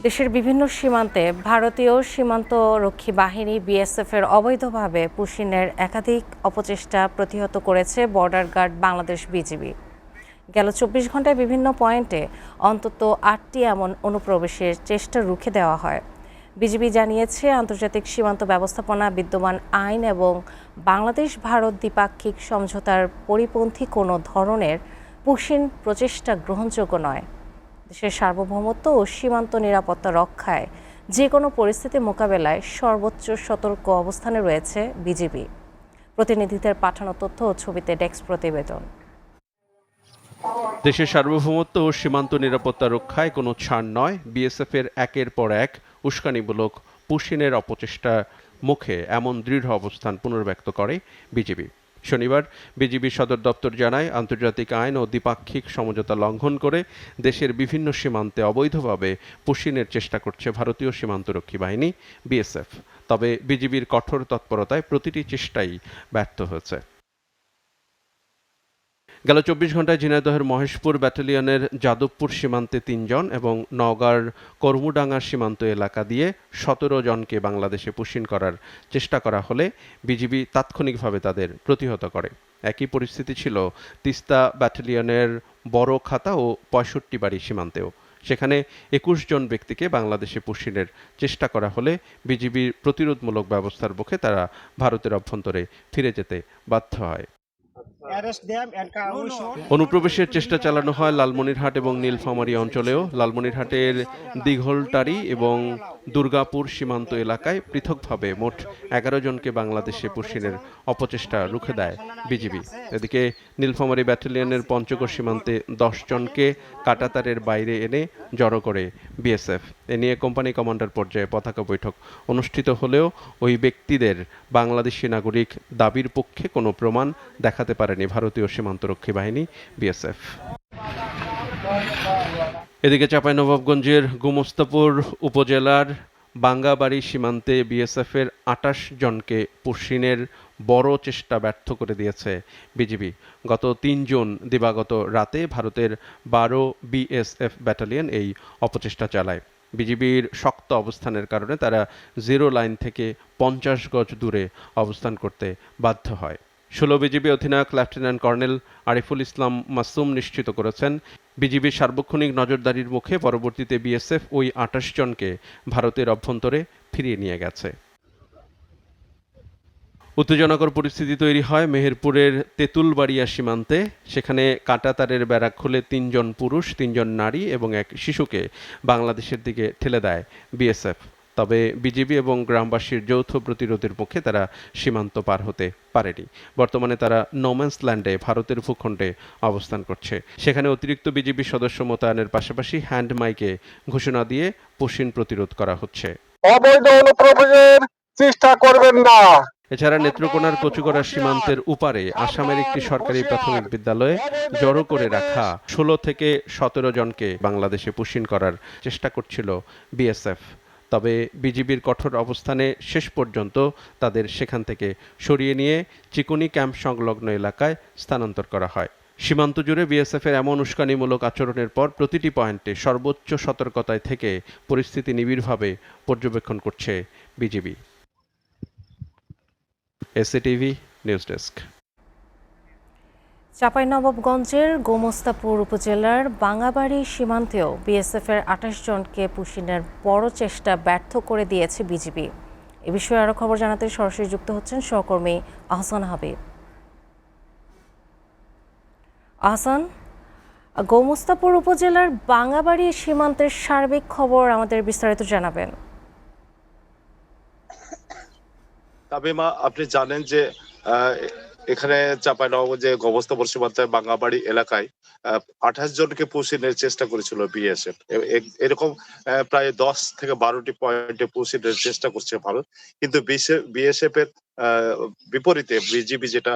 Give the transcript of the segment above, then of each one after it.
দেশের বিভিন্ন সীমান্তে ভারতীয় সীমান্তরক্ষী বাহিনী বিএসএফের অবৈধভাবে পুশিনের একাধিক অপচেষ্টা প্রতিহত করেছে বর্ডার গার্ড বাংলাদেশ বিজিবি। গেল ২৪ ঘন্টায় বিভিন্ন পয়েন্টে অন্তত ৮টি এমন অনুপ্রবেশের চেষ্টা রুখে দেওয়া হয়। বিজিবি জানিয়েছে, আন্তর্জাতিক সীমান্ত ব্যবস্থাপনা, বিদ্যমান আইন এবং বাংলাদেশ ভারত দ্বিপাক্ষিক সমঝোতার পরিপন্থী কোনো ধরনের পুশিন প্রচেষ্টা গ্রহণযোগ্য নয়। দেশের সার্বভৌমত্ব ও সীমান্ত নিরাপত্তা রক্ষায় যে কোনো পরিস্থিতি মোকাবেলায় সর্বোচ্চ সতর্ক অবস্থানে রয়েছে বিজিবি। প্রতিনিধিদের পাঠানো তথ্য ও ছবিতে ডেস্ক প্রতিবেদন। দেশের সার্বভৌমত্ব ও সীমান্ত নিরাপত্তা রক্ষায় কোনো ছাড় নয়। বিএসএফের একের পর এক উস্কানিমূলক পুশিনের অপচেষ্টা মুখে এমন দৃঢ় অবস্থান পুনর্ব্যক্ত করে বিজিবি। শনিবার বিজিবির সদর দপ্তর জানায়, আন্তর্জাতিক আইন ও দ্বিপাক্ষিক সমঝোতা লঙ্ঘন করে দেশের বিভিন্ন সীমান্তে অবৈধভাবে পুশিনের চেষ্টা করছে ভারতীয় সীমান্তরক্ষী বাহিনী বিএসএফ। তবে বিজিবির কঠোর তৎপরতায় প্রতিটি চেষ্টাই ব্যর্থ হয়েছে। গেল ২৪ ঘন্টায় ঝিনাইদহের মহেশপুর ব্যাটালিয়নের যাদবপুর সীমান্তে ৩ জন এবং নওগাঁর কর্মুডাঙ্গা সীমান্ত এলাকা দিয়ে ১৭ জনকে বাংলাদেশে পুশিন করার চেষ্টা করা হলে বিজিবি তাৎক্ষণিকভাবে তাদের প্রতিহত করে। একই পরিস্থিতি ছিল তিস্তা ব্যাটালিয়নের বড় খাতা ও ৬৫ বাড়ি সীমান্তেও। সেখানে ২১ জন ব্যক্তিকে বাংলাদেশে পুশিনের চেষ্টা করা হলে বিজিবির প্রতিরোধমূলক ব্যবস্থার মুখে তারা ভারতের অভ্যন্তরে ফিরে যেতে বাধ্য হয়। অনুপ্রবেশের চেষ্টা চালানো হয় লালমনিরহাট এবং নীলফামারী অঞ্চলেও। লালমনিরহাটের দীঘলটারি এবং দুর্গাপুর সীমান্ত এলাকায় পৃথকভাবে মোট ১১ জনকে বাংলাদেশে পুশিনের অপচেষ্টা রুখে দেয় বিজিবি। এদিকে নীলফামারী ব্যাটালিয়নের পঞ্চগড় সীমান্তে ১০ জনকে কাঁটাতারের বাইরে এনে জড়ো করে বিএসএফ। এ নিয়ে কোম্পানি কমান্ডার পর্যায়ে পতাকা বৈঠক অনুষ্ঠিত হলেও ওই ব্যক্তিদের বাংলাদেশি নাগরিক দাবির পক্ষে কোনো প্রমাণ দেখাতে পারেনি ভারতীয় সীমান্তরক্ষী বাহিনী বিএসএফ। এদিকে চাঁপাইনবাবগঞ্জের গোমস্তাপুর উপজেলার বাঙ্গাবাড়ি সীমান্তে বিএসএফের ২৮ জনকে পুশিনের বড় চেষ্টা ব্যর্থ করে দিয়েছে বিজিবি। গত ৩ জুন দিবাগত রাতে ভারতের ১২ বিএসএফ ব্যাটালিয়ন এই অপচেষ্টা চালায়। বিজিবির শক্ত অবস্থানের কারণে তারা জিরো লাইন থেকে ৫০ গজ দূরে অবস্থান করতে বাধ্য হয়। ১৬ বিজিবি অধিনায়ক লেফটেন্যান্ট কর্নেল আরিফুল ইসলাম মাসুম নিশ্চিত করেছেন, বিজিবির সার্বক্ষণিক নজরদারির মুখে পরবর্তীতে বিএসএফ ওই ২৮ জনকে ভারতের অভ্যন্তরে ফিরিয়ে নিয়ে গেছে। উত্তেজনাকর পরিস্থিতি তৈরি হয় মেহেরপুরের তেঁতুলবাড়িয়া সীমান্তে। সেখানে কাঁটাতারের বেড়া খুলে ৩ জন পুরুষ, ৩ জন নারী এবং এক শিশুকে বাংলাদেশের দিকে ঠেলে দেয় বিএসএফ। তবে বিজিবি এবং গ্রামবাসীর যৌথ প্রতিরোধের মুখে তারা সীমান্ত পার হতে পারেনি। বর্তমানে তারা নোম্যান্স ল্যান্ডে ভারতের ভূখণ্ডে অবস্থান করছে। সেখানে অতিরিক্ত বিজিবি সদস্য মোতায়েনের পাশাপাশি হ্যান্ড মাইকে ঘোষণা দিয়ে পুশিন প্রতিরোধ করা হচ্ছে। অবৈধ অনুপ্রবেশের চেষ্টা করবেন না। এছাড়া নেত্রকোনার কচুগড়া সীমান্তের উপারে আসামের একটি সরকারি প্রাথমিক বিদ্যালয়ে জড়ো করে রাখা ১৬ থেকে ১৭ জনকে বাংলাদেশে পুশিন করার চেষ্টা করছিল বিএসএফ। তবে বিজিবির কঠোর অবস্থানে শেষ পর্যন্ত তাদের সেখান থেকে সরিয়ে নিয়ে চিকুনি ক্যাম্প সংলগ্ন এলাকায় স্থানান্তর করা হয়। সীমান্ত জুড়ে বিএসএফের এমন উস্কানিমূলক আচরণের পর প্রতিটি পয়েন্টে সর্বোচ্চ সতর্কতায় থেকে পরিস্থিতি নিবিড়ভাবে পর্যবেক্ষণ করছে বিজিবি। SATV news desk. চাঁপাইনবাবগঞ্জের গোমস্তাপুর উপজেলার বাঙ্গাবাড়ি সীমান্তেও বিএসএফের ২৮ জনকে পুশিনের বড় চেষ্টা ব্যর্থ করে দিয়েছে বিজিবি। এ বিষয়ে আরও খবর জানাতে সরাসরি যুক্ত হচ্ছেন সহকর্মী আহসান হাবিব। আহসান, গোমস্তাপুর উপজেলার বাঙ্গাবাড়ি সীমান্তের সার্বিক খবর আমাদের বিস্তারিত জানাবেন। তামিমা, আপনি জানেন যে এখানে চাঁপাইনবাবগঞ্জে গোমস্তাপুর সীমান্তে বাঙ্গাবাড়ি এলাকায় ২৮ জনকে পুশিনের চেষ্টা করেছিল বিএসএফ। এরকম প্রায় ১০ থেকে ১২টি পয়েন্টে পুশিনের চেষ্টা করছে ভারত, কিন্তু বিএসএফ এর বিপরীতে বিজিবি যেটা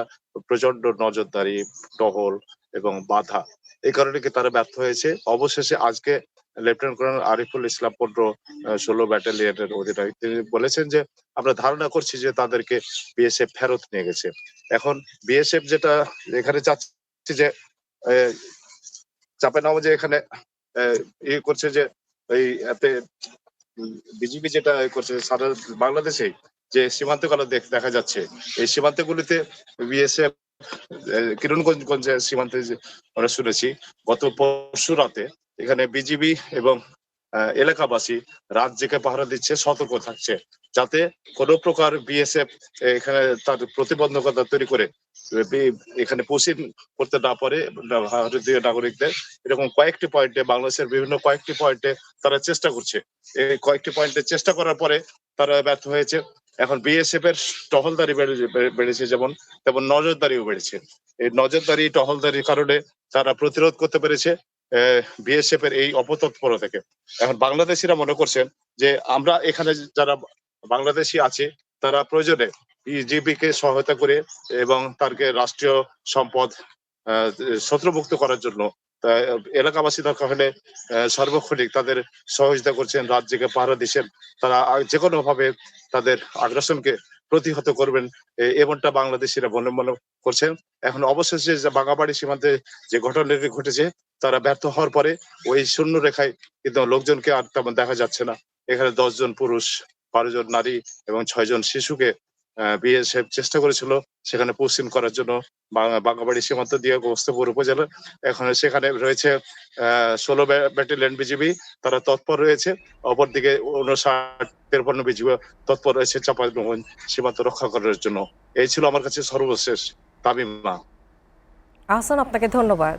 প্রচন্ড নজরদারি, টহল এবং বাধা, এই কারণে কি তারা ব্যর্থ হয়েছে। অবশেষে আজকে লেফটেন্যান্ট কর্নেল আরিফুল ইসলাম ১৬ ব্যাটালিয়নের অধিনায়ক তিনি বলেছেন যে আমরা ধারণা করছি যে তাদেরকে বিএসএফ ফেরত নিয়ে গেছে। এখন বিএসএফ যেটা এখানে চাচ্ছে যে চাঁপাইনবাবগঞ্জে এখানে করছে যে এই বিজিবি যেটা করছে সারা বাংলাদেশে যে সীমান্তগুলো দেখা যাচ্ছে, এই সীমান্তগুলিতে বিএসএফ কিরণগঞ্জ সীমান্তে আমরা শুনেছি গত পরশু রাতে এখানে বিজিবি এবং এলাকাবাসী রাত জেগে পাহারা দিচ্ছে, সতর্ক থাকছে যাতে কোনো প্রকার বিএসএফ এখানে তার প্রতিবন্ধকতা তৈরি করে এখানে পুশিন করতে না পারে ভারতীয় নাগরিকদের। এরকম কয়েকটি পয়েন্টে বাংলাদেশের বিভিন্ন কয়েকটি পয়েন্টে তারা চেষ্টা করছে। এই কয়েকটি পয়েন্টে চেষ্টা করার পরে তারা ব্যর্থ হয়েছে। এখন বিএসএফ এর টহলদারি বেড়েছে যেমন, তেমন নজরদারিও বেড়েছে। এই নজরদারি টহলদারির কারণে তারা প্রতিরোধ করতে পেরেছে বিএসএফ এর এই অপতৎপরতাকে। এখন বাংলাদেশিরা মনে করছেন যে আমরা এখানে যারা বাংলাদেশি আছে তারা প্রয়োজনে বিজিবি কে সহায়তা করে এবং তারকে রাষ্ট্রীয় সম্পদ শত্রুমুক্ত করার জন্য এলাকাবাসী দরকার হলে সার্বক্ষণিক তাদের সহযোগিতা করছেন, রাত জেগে পাহারা দিচ্ছেন। তারা যে কোনো ভাবে তাদের আগ্রাসনকে প্রতিহত করবেন এমনটা বাংলাদেশিরা মনে করছেন। এখন অবশেষে যে বাঙাবাড়ি সীমান্তে যে ঘটনাটি ঘটেছে তারা ব্যর্থ হওয়ার পরে ওই শূন্য রেখায় কিন্তু লোকজনকে আর তেমন দেখা যাচ্ছে না। এখানে 10 জন পুরুষ, 12 জন নারী এবং 6 জন শিশুকে বিএসএফ চেষ্টা করেছিল সেখানে পুশিন করার জন্য বাঙাবাড়ি সীমান্ত দিয়ে গোমস্তাপুর উপজেলা। এখন সেখানে রয়েছে 16 ব্যাটালিয়ন বিজিবি, তারা তৎপর রয়েছে। অপরদিকে 59-53 বিজিবি তৎপর রয়েছে চাঁপাইনবাবগঞ্জ সীমান্ত রক্ষা করার জন্য। এই ছিল আমার কাছে সর্বশেষ। তামিমা। আহসান, আপনাকে ধন্যবাদ।